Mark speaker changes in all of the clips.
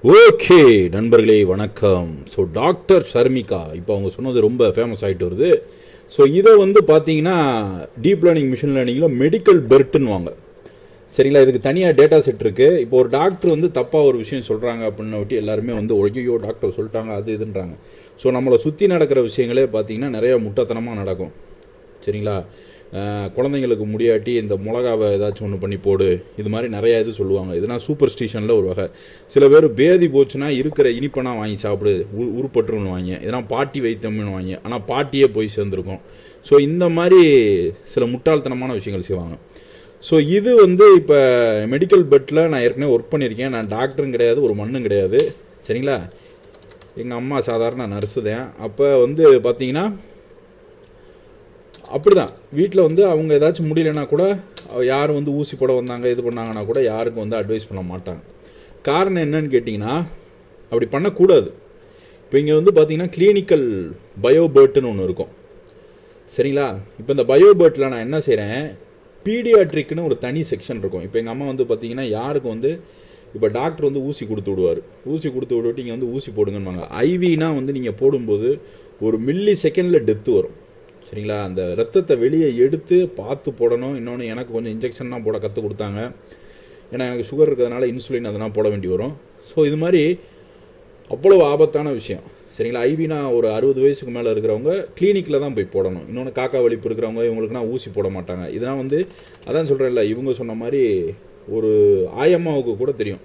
Speaker 1: Okay நண்பர்களே வணக்கம். So doctor Sharmika இப்போ அவங்க சொன்னது ரொம்ப ஃபேமஸ் ஆகிட்டு வருது. ஸோ இதை வந்து பார்த்தீங்கன்னா டீப் லேர்னிங் மிஷின் லேர்னிங்கில் மெடிக்கல் பெர்ட்டுன்னு வாங்க. சரிங்களா, இதுக்கு தனியாக டேட்டா செட் இருக்குது. இப்போ ஒரு டாக்டர் வந்து தப்பாக ஒரு விஷயம் சொல்கிறாங்க அப்படின்னு விட்டு எல்லாருமே வந்து ஒய்யோ டாக்டர் சொல்லிட்டாங்க அது இதுன்றாங்க. ஸோ நம்மளை சுற்றி நடக்கிற விஷயங்களே பார்த்தீங்கன்னா நிறைய முட்டாத்தனமாக நடக்கும். சரிங்களா, குழந்தைங்களுக்கு முடியாட்டி இந்த மிளகாவை ஏதாச்சும் ஒன்று பண்ணி போடு, இது மாதிரி நிறையா இது சொல்லுவாங்க. இதெல்லாம் சூப்பர் ஸ்டிஷனில் ஒரு வகை. சில பேர் பேதி போச்சுன்னா இருக்கிற இனிப்பனா வாங்கி சாப்பிடு உருப்பட்டுருன்னு வாங்க. இதெல்லாம் பாட்டி வைத்தியம்னு வாங்க, ஆனால் பாட்டியே போய் சேர்ந்துருக்கும். ஸோ இந்த மாதிரி சில முட்டாள்தனமான விஷயங்கள் செய்வாங்க. ஸோ இது வந்து இப்போ மெடிக்கல் பெட்டில் நான் ஏற்கனவே ஒர்க் பண்ணியிருக்கேன். நான் டாக்டரும் கிடையாது, ஒரு மண்ணும் கிடையாது. சரிங்களா, எங்கள் அம்மா சாதாரண நர்ஸு தான். அப்போ வந்து பார்த்தீங்கன்னா அப்படி தான் வீட்டில் வந்து அவங்க ஏதாச்சும் முடியலன்னா கூட யாரும் வந்து ஊசி போட வந்தாங்க இது பண்ணாங்கன்னா கூட யாருக்கும் வந்து அட்வைஸ் பண்ண மாட்டாங்க. காரணம் என்னன்னு கேட்டிங்கன்னா அப்படி பண்ணக்கூடாது. இப்போ இங்கே வந்து பார்த்திங்கன்னா கிளினிக்கல் பயோபர்ட்டுன்னு ஒன்று இருக்கும். சரிங்களா, இப்போ இந்த பயோபர்ட்டில் நான் என்ன செய்கிறேன், பீடியாட்ரிக்னு ஒரு தனி செக்ஷன் இருக்கும். இப்போ எங்கள் அம்மா வந்து பார்த்திங்கன்னா யாருக்கும் வந்து இப்போ டாக்டர் வந்து ஊசி கொடுத்து விடுவார். ஊசி கொடுத்து விட்டுட்டு இங்கே வந்து ஊசி போடுங்கன்னுவாங்க. ஐவினா வந்து நீங்கள் போடும்போது ஒரு மில்லி செகண்டில் டெத்து வரும். சரிங்களா, அந்த ரத்தத்தை வெளியே எடுத்து பார்த்து போடணும். இன்னொன்று எனக்கு கொஞ்சம் இன்ஜெக்ஷன்லாம் போட கற்றுக் கொடுத்தாங்க. ஏன்னா எனக்கு சுகர் இருக்கிறதுனால இன்சுலின் அதெல்லாம் போட வேண்டி வரும். ஸோ இது மாதிரி அவ்வளோ ஆபத்தான விஷயம். சரிங்களா, ஐவினா ஒரு 60 வயசுக்கு மேலே இருக்கிறவங்க கிளினிக்கில் தான் போய் போடணும். இன்னொன்று காக்கா வலிப்பு இருக்கிறவங்க இவங்களுக்குனா ஊசி போட மாட்டாங்க. இதெல்லாம் வந்து அதான் சொல்கிறேன்ல, இவங்க சொன்ன மாதிரி ஒரு ஆயம்மாவுக்கு கூட தெரியும்,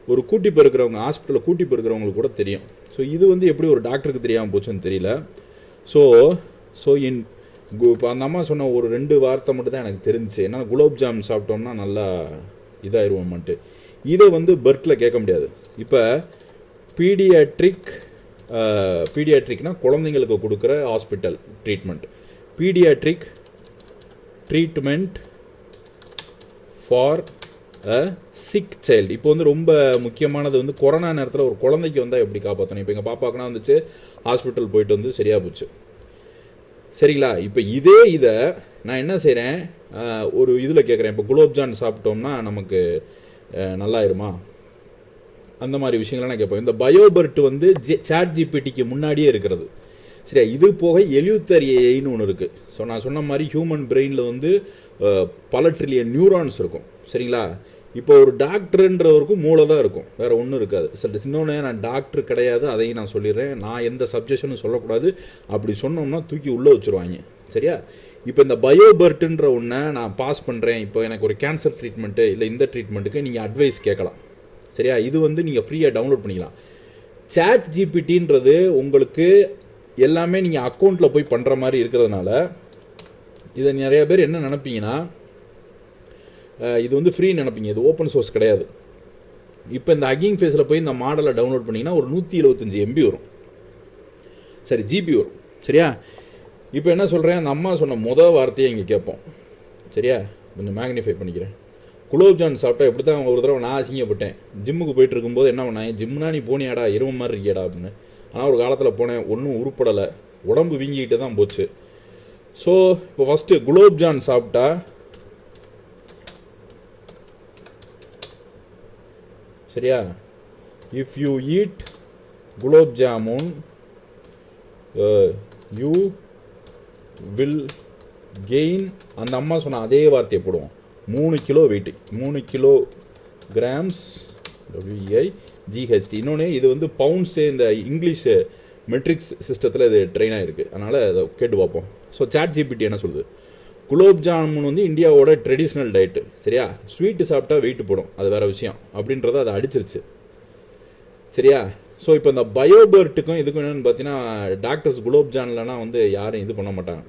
Speaker 1: ஒரு கூட்டி பெருக்கிறவங்க ஹாஸ்பிட்டலில் கூட்டி பெருக்கிறவங்களுக்கு கூட தெரியும். ஸோ இது வந்து எப்படி ஒரு டாக்டருக்கு தெரியாமல் போச்சுன்னு தெரியல. ஸோ இப்போ அந்த அம்மா சொன்ன ஒரு 2 வார்த்தை மட்டும் தான் எனக்கு தெரிஞ்சிச்சு. ஏன்னா குலோப் ஜாம் சாப்பிட்டோம்னா நல்லா இதாகிடுவோம்ட்டு. இதை வந்து பெர்ட்டில் கேட்க முடியாது. இப்போ பீடியாட்ரிக்னா குழந்தைங்களுக்கு கொடுக்குற hospital treatment. Paediatric treatment for a sick child. இப்போ வந்து ரொம்ப முக்கியமானது வந்து கொரோனா நேரத்தில் ஒரு குழந்தைக்கு வந்தால் எப்படி காப்பாற்றணும். இப்போ எங்கள் பாப்பாக்குனா வந்துச்சு, ஹாஸ்பிட்டல் போயிட்டு வந்து சரியாக போச்சு. சரிங்களா, இப்போ இதை நான் என்ன செய்கிறேன், ஒரு இதில் கேட்குறேன். இப்போ குலோப்ஜான் சாப்பிட்டோம்னா நமக்கு நல்லாயிருமா, அந்த மாதிரி விஷயங்கள்லாம் நான் கேட்பேன். இந்த பயோபர்ட் வந்து ChatGPTக்கு முன்னாடியே இருக்கிறது. சரியா, இது போக எழுத்தர் ஏஐன்னு ஒன்று இருக்குது. ஸோ நான் சொன்ன மாதிரி ஹியூமன் பிரெயினில் வந்து பல ட்ரில்லியன் நியூரான்ஸ் இருக்கும். சரிங்களா, இப்போ ஒரு டாக்டருன்றவருக்கும் மூளை தான் இருக்கும், வேறு ஒன்றும் இருக்காது. சரி, இன்னொன்று நான் டாக்டர் கிடையாது, அதையும் நான் சொல்லிடுறேன். நான் எந்த சப்ஜெக்ஷனும் சொல்லக்கூடாது. அப்படி சொன்னோம்னா தூக்கி உள்ளே வச்சுருவாங்க. சரியா, இப்போ இந்த பயோபர்ட்டுன்ற ஒன்றை நான் பாஸ் பண்ணுறேன். இப்போ எனக்கு ஒரு கேன்சர் ட்ரீட்மெண்ட்டு இல்லை இந்த ட்ரீட்மெண்ட்டுக்கு நீங்கள் அட்வைஸ் கேட்கலாம். சரியா, இது வந்து நீங்கள் ஃப்ரீயாக டவுன்லோட் பண்ணிக்கலாம். ChatGPTன்றது உங்களுக்கு எல்லாமே நீங்கள் அக்கௌண்ட்டில் போய் பண்ணுற மாதிரி இருக்கிறதுனால இதை நிறைய பேர் என்ன நினைப்பீங்கன்னா, இது வந்து ஃப்ரீ நினைப்பீங்க. இது ஓப்பன் சோர்ஸ் கிடையாது. இப்போ இந்த ஹக்கிங் ஃபேஸில் போய் இந்த மாடலை டவுன்லோட் பண்ணிங்கன்னா ஒரு 175 MB வரும். சரி, ஜிபி வரும். சரியா, இப்போ என்ன சொல்கிறேன், அந்த அம்மா சொன்ன வார்த்தையை இங்கே கேட்போம். சரியா, கொஞ்சம் மேக்னிஃபை பண்ணிக்கிறேன். குலோப்ஜான் சாப்பிட்டா எப்படி தான் ஒரு தடவை நான் அசிங்கப்பட்டேன். ஜிம்முக்கு போயிட்டு இருக்கும்போது என்ன பண்ணேன், ஜிம்னா நீ போனியாடா எருமை மாதிரி இருக்கியாடா அப்படின்னு. ஆனால் ஒரு காலத்தில் போனேன், ஒன்றும் உருப்படலை, உடம்பு வீங்கிக்கிட்டு தான் போச்சு. ஸோ இப்போ ஃபஸ்ட்டு குலோப்ஜான் சாப்பிட்டா சரியா, if you eat gulab jamun you will gain, அந்த அம்மா சொன்ன அதே வார்த்தையை போடுவோம், 3 kilo weight, 3 kilo grams WEIGHT. இன்னொன்று இது வந்து பவுண்ட்ஸு, இந்த இங்கிலீஷ் மெட்ரிக்ஸ் சிஸ்டத்தில் இது ட்ரெயின் ஆகிருக்கு. அதனால் அதை கேட்டு பார்ப்போம். ஸோ ChatGPT என்ன சொல்லுது, குலோப் ஜாமுன் வந்து இந்தியாவோட ட்ரெடிஷ்னல் டயட்டு. சரியா, ஸ்வீட்டு சாப்பிட்டா வெயிட் போடும், அது வேறு விஷயம் அப்படின்றத அதை அடிச்சிருச்சு. சரியா, ஸோ இப்போ இந்த பயோபர்ட்டுக்கும் இதுக்கும் என்னென்னு பார்த்தீங்கன்னா, டாக்டர்ஸ் குலோப் ஜான்லனா வந்து யாரும் இது பண்ண மாட்டாங்க.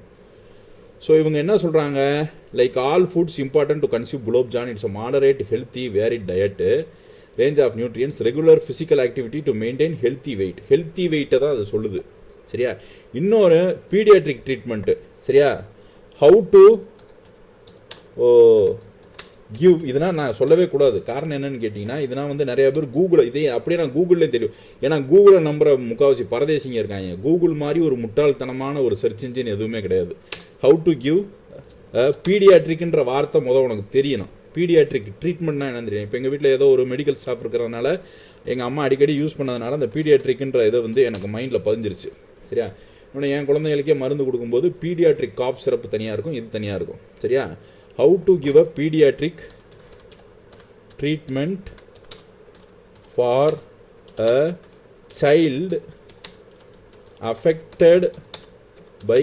Speaker 1: ஸோ இவங்க என்ன சொல்கிறாங்க, like all foods important to consume குலோப் ஜான், it's a moderate healthy varied diet, range of nutrients, regular physical activity to maintain healthy weight. Healthy வெயிட்டை தான் அது சொல்லுது. சரியா, இன்னொரு பீடியாட்ரிக் ட்ரீட்மெண்ட்டு. சரியா, ஹவு டு கிவ், இதெல்லாம் நான் சொல்லவே கூடாது. காரணம் என்னன்னு கேட்டிங்கன்னா, இதெல்லாம் வந்து நிறைய பேர் கூகுளில் இதே அப்படியே நான் கூகுள்லேயே தெரியும். ஏன்னா கூகுளை நம்புற முக்கால்வாசி பரதேசிங்க இருக்காங்க. கூகுள் மாதிரி ஒரு முட்டாள்தனமான ஒரு சர்ச் இன்ஜின் எதுவுமே கிடையாது. ஹவு டு கிவ் பீடியாட்ரிக்ன்ற வார்த்தை உனக்கு தெரியணும். பீடியாட்ரிக் ட்ரீட்மெண்ட்னா என்னன்னு தெரியும். இப்போ எங்கள் வீட்டில் ஏதோ ஒரு மெடிக்கல் ஸ்டாஃப் இருக்கிறதுனால எங்கள் அம்மா அடிக்கடி யூஸ் பண்ணதுனால அந்த பீடியாட்ரிக்ன்ற இதை வந்து எனக்கு மைண்டில் பதிஞ்சிருச்சு. சரியா? இன்னொன்று என் குழந்தைகளுக்கே மருந்து கொடுக்கும்போது பீடியாட்ரிக் காஃப் சிரப்பு தனியாக இருக்கும், இது தனியாக இருக்கும். சரியா? How to give a paediatric treatment for a child affected by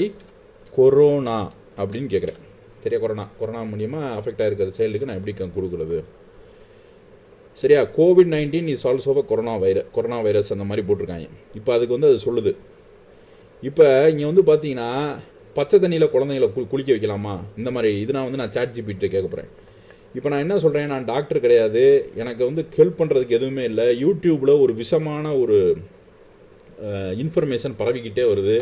Speaker 1: corona அப்படின்னு கேட்குறேன். சரியா? கொரோனா மூலியமாக அஃபெக்ட் ஆகிருக்கிற சைல்டுக்கு நான் எப்படி கொடுக்குறது? சரியா? COVID-19 is also corona virus அந்த மாதிரி போட்டிருக்காங்க. இப்போ அதுக்கு வந்து அது சொல்லுது. இப்போ இங்கே வந்து பார்த்தீங்கன்னா பச்சை தண்ணியில் குழந்தைங்களை குளிக்க வைக்கலாமா இந்த மாதிரி இது நான் ChatGPT கேட்க போகிறேன். இப்போ நான் என்ன சொல்கிறேன், நான் டாக்டர் கிடையாது, எனக்கு வந்து ஹெல்ப் பண்ணுறதுக்கு எதுவுமே இல்லை. யூடியூப்பில் ஒரு விஷமான ஒரு இன்ஃபர்மேஷன் பரவிக்கிட்டே வருது.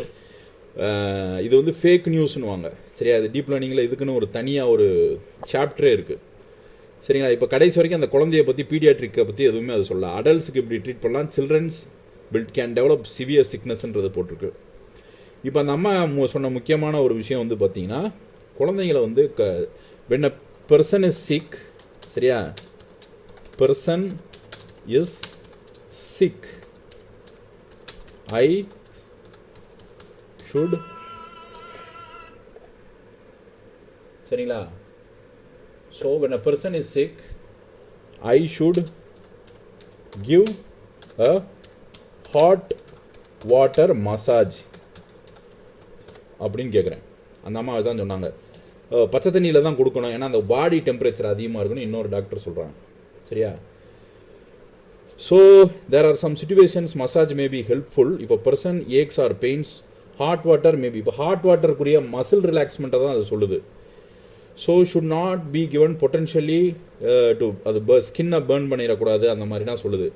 Speaker 1: இது வந்து ஃபேக் நியூஸ்னு வாங்க. சரியா? இது டீப் லேர்னிங்கில் இதுக்குன்னு ஒரு தனியாக ஒரு சாப்டரே இருக்குது. சரிங்களா? இப்போ கடைசி வரைக்கும் அந்த குழந்தைய பற்றி பீடியாட்ரிக்கை பற்றி எதுவுமே அது சொல்ல. அடல்ட்ஸுக்கு இப்படி ட்ரீட் பண்ணலாம், சில்ட்ரன்ஸ் கேன் டெவலப் சிவியர் சிக்னஸ்ன்றது போட்டிருக்கு. இப்போ அந்த அம்மா சொன்ன முக்கியமான ஒரு விஷயம் வந்து பார்த்தீங்கன்னா குழந்தைங்களை வந்து when a person is sick, சரியா? person is sick, I should, சரிங்களா? So when a person is sick, I should give a hot water massage அப்படின்னு கேட்குறேன். அந்த அம்மா தான் சொன்னாங்க பச்சை தண்ணியில் தான் கொடுக்கணும், ஏன்னா அந்த பாடி டெம்பரேச்சர் அதிகமாக இருக்குன்னு இன்னொரு டாக்டர் சொல்கிறாங்க. சரியா? So there are some situations massage may be helpful if a person aches or pains. Hot water maybe, இப்போ ஹாட் வாட்டருக்குரிய மசில் ரிலாக்ஸ்மெண்ட்டை தான் அது சொல்லுது. So should not be given potentially to அது ஸ்கின்னை பேர்ன் பண்ணிடக்கூடாது அந்த மாதிரி தான் சொல்லுது.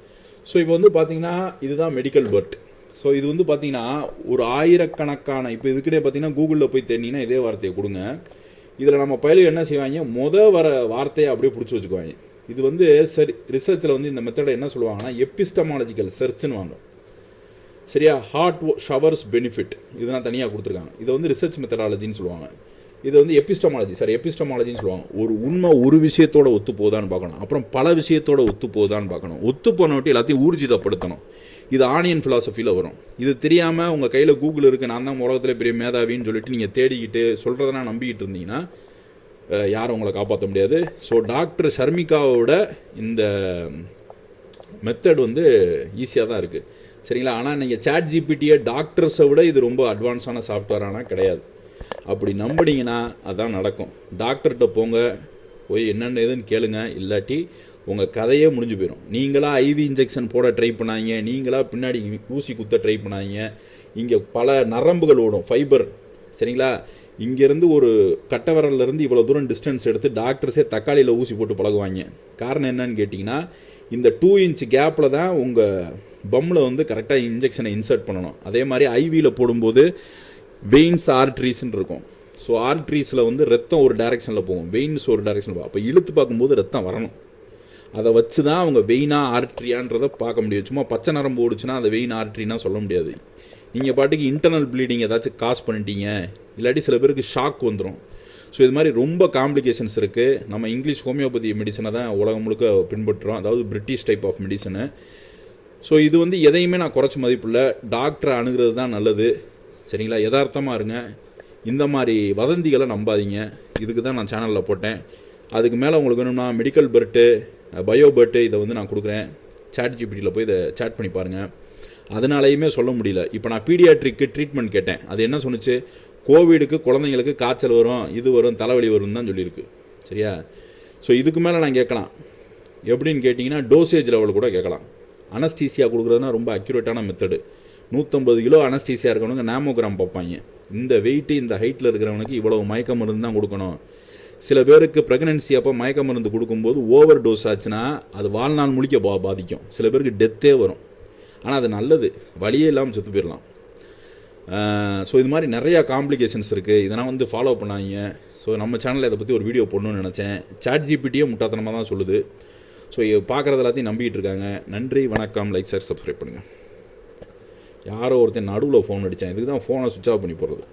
Speaker 1: ஸோ இப்போ வந்து பார்த்தீங்கன்னா இதுதான் மெடிக்கல் வேர்ட். ஸோ இது வந்து பார்த்தீங்கன்னா ஒரு ஆயிரக்கணக்கான, இப்போ இதுக்கிட்டே பார்த்தீங்கன்னா கூகுளில் போய் தேடினீங்கன்னா இதே வார்த்தையை கொடுங்க. இதில் நம்ம பயிலுக்கு என்ன செய்வாங்க, வர வார்த்தையை அப்படியே பிடிச்சி வச்சுக்குவாங்க. இது வந்து சரி ரிசர்ச்சில் வந்து இந்த மெத்தடை என்ன சொல்லுவாங்கன்னா எபிஸ்டமாலஜிக்கல் சர்ச்னு வாங்க. சரியா? ஹாட் ஷவர்ஸ் பெனிஃபிட் இதெல்லாம் தனியாக கொடுத்துருக்காங்க. இதை வந்து ரிசர்ச் மெத்தடாலஜின்னு சொல்லுவாங்க. இது வந்து எபிஸ்டமாலஜின்னு சொல்லுவாங்க. ஒரு உண்மை ஒரு விஷயத்தோட ஒத்து போதான்னு பார்க்கணும், அப்புறம் பல விஷயத்தோட ஒத்து போதான்னு பார்க்கணும், ஒத்து போனவட்டி எல்லாத்தையும் ஊர்ஜிதப்படுத்தணும். இது ஆனியன் ஃபிலாசபியில் வரும். இது தெரியாமல் உங்கள் கையில் கூகுள் இருக்குது, நான் தான் உலகத்தில் பெரிய மேதாவின்னு சொல்லிட்டு நீங்கள் தேடிக்கிட்டு சொல்கிறதெல்லாம் நம்பிக்கிட்டு இருந்தீங்கன்னா யாரும் உங்களை காப்பாற்ற முடியாது. ஸோ டாக்டர் ஷர்மிகாவோட இந்த மெத்தட் வந்து ஈஸியாக தான் இருக்குது. சரிங்களா? ஆனால் நீங்கள் ChatGPT-யை டாக்டர்ஸை விட இது ரொம்ப அட்வான்ஸான சாஃப்ட்வேர் ஆனால் கிடையாது. அப்படி நம்பினீங்கன்னா அதான் நடக்கும். டாக்டர்கிட்ட போங்க, போய் என்னென்ன ஏதுன்னு கேளுங்க, இல்லாட்டி உங்கள் கதையே முடிஞ்சு போயிடும். நீங்களாக ஐவி இன்ஜெக்ஷன் போட ட்ரை பண்ணாங்க, நீங்களாக பின்னாடி ஊசி குத்த ட்ரை பண்ணாங்க, இங்கே பல நரம்புகள் ஓடும், ஃபைபர். சரிங்களா? இங்கேருந்து ஒரு கட்டை விரல்லேருந்து இவ்வளோ தூரம் டிஸ்டன்ஸ் எடுத்து டாக்டர்ஸே தக்காளியில் ஊசி போட்டு பழகுவாங்க. காரணம் என்னன்னு கேட்டிங்கன்னா இந்த 2 இன்ச் கேப்பில் தான் உங்கள் பம்மில் வந்து கரெக்டாக இன்ஜெக்ஷனை இன்சர்ட் பண்ணணும். அதே மாதிரி ஐவியில் போடும்போது வெயின்ஸ் ஆர்ட்ரிஸ்ன்னு இருக்கும். ஸோ ஆர்ட்ரிஸில் வந்து ரத்தம் ஒரு டைரெக்ஷனில் போகும், வெயின்ஸ் ஒரு டைரெக்ஷனில் போகும். அப்போ இழுத்து பார்க்கும்போது ரத்தம் வரணும். அதை வச்சு தான் அவங்க வெயினா ஆர்ட்ரியான்றதை பார்க்க முடியும். சும்மா பச்சை நரம்பு ஓடுச்சுன்னா அதை வெயின் ஆர்ட்ரின்னா சொல்ல முடியாது. நீங்கள் பாட்டுக்கு இன்டர்னல் ப்ளீடிங் ஏதாச்சும் காஸ் பண்ணிட்டீங்க, இல்லாட்டி சில பேருக்கு ஷாக் வந்துடும். ஸோ இது மாதிரி ரொம்ப காம்ப்ளிகேஷன்ஸ் இருக்குது. நம்ம இங்கிலீஷ் ஹோமியோபதி மெடிசனை தான் உலகம் முழுக்க பின்பற்றுறோம், அதாவது British type of medicine. So இது வந்து எதையுமே நான் குறைச்சி மதிப்பில்லை, டாக்டரை அணுகிறது தான் நல்லது. சரிங்களா? யதார்த்தமாக இருங்க, இந்த மாதிரி வதந்திகளை நம்பாதீங்க. இதுக்கு தான் நான் சேனலில் போட்டேன். அதுக்கு மேலே உங்களுக்கு வேணும்னா மெடிக்கல் பெர்ட்டு, பயோ பெர்ட்டு இதை வந்து நான் கொடுக்குறேன். ChatGPT-யில் போய் இதை சேட் பண்ணி பாருங்கள். அதனாலையுமே சொல்ல முடியல. இப்போ நான் பீடியாட்ரிக்கு ட்ரீட்மெண்ட் கேட்டேன், அது என்ன சொன்னிச்சு, கோவிடுக்கு குழந்தைங்களுக்கு காய்ச்சல் வரும், இது வரும், தலைவலி வரும் தான் சொல்லியிருக்கு. சரியா? ஸோ இதுக்கு மேலே நான் கேட்கலாம். எப்படின்னு கேட்டிங்கன்னா டோசேஜ் லெவல் கூட கேட்கலாம். அனஸ்டீசியா கொடுக்குறதுனா ரொம்ப அக்யூரேட்டான மெத்தடு. 150 கிலோ அனஸ்டீசியா இருக்கவனுங்க நாமோகிராம் பார்ப்பாங்க. இந்த வெயிட்டு இந்த ஹைட்டில் இருக்கிறவனுக்கு இவ்வளவு மயக்க மருந்து தான் கொடுக்கணும். சில பேருக்கு ப்ரெக்னன்சி அப்போ மயக்க மருந்து கொடுக்கும்போது ஓவர் டோஸ் ஆச்சுன்னா அது வாழ்நாள் முழிக்க பாதிக்கும். சில பேருக்கு டெத்தே வரும். ஆனால் அது நல்லது, வழியே இல்லாமல் செத்து போயிடலாம். ஸோ இது மாதிரி நிறையா காம்ப்ளிகேஷன்ஸ் இருக்குது. இதெல்லாம் வந்து ஃபாலோ பண்ணாங்க. ஸோ நம்ம சேனலில் இதை பற்றி ஒரு வீடியோ போடணும்னு நினச்சேன். ChatGPT-யே முட்டாத்தனமாக தான் சொல்லுது. ஸோ பார்க்குறது எல்லாத்தையும் நம்பிக்கிட்டு இருக்காங்க. நன்றி, வணக்கம். லைக், ஷேர், சப்ஸ்கிரைப் பண்ணுங்கள். யாரோ ஒருத்தன் நடுவில் ஃபோன் அடித்தான், இதுக்கு தான் ஃபோனை சுவிட்ச் ஆஃப் பண்ணி போடுறது.